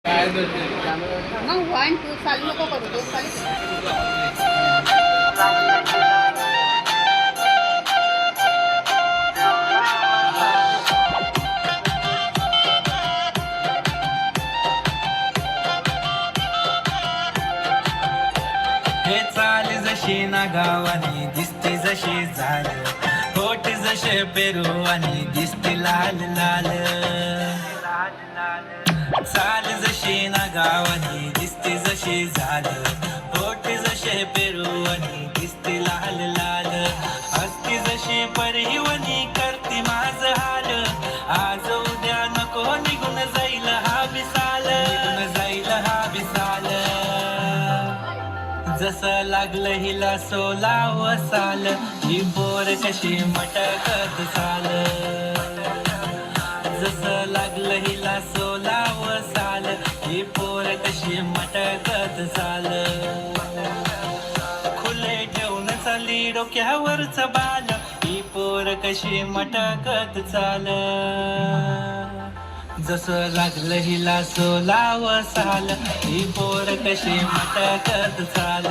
मग 1 2 चालू नको करू, 2 चालू कर. हे चाल जशी ना गावानी दिसते जशी झाल, होठ जसे पेरू आणि दिसते लाल लाल. चाल जशी ना गावानी दिसते जशी झाल, होठ जसे पेरू आणि दिसते लाल लाल. हसती जशी परिवनी करते माझ हाल, आज उद्या नको निघून जाईल हा विसाल, निघून जाईल हा विसाल. जसं लागलं हिला 16 साल, ही पोर कशी मटकत चाल. जसं लागलं हिला 16 साल, ही पोर कशी मटकत चाल. खुले ठेवून चालली डोक्यावरच बाल, ही पोर कशी मटकत चाल. जसं लागलं हिला 16 साल, ही पोर कशी मटकत चाल.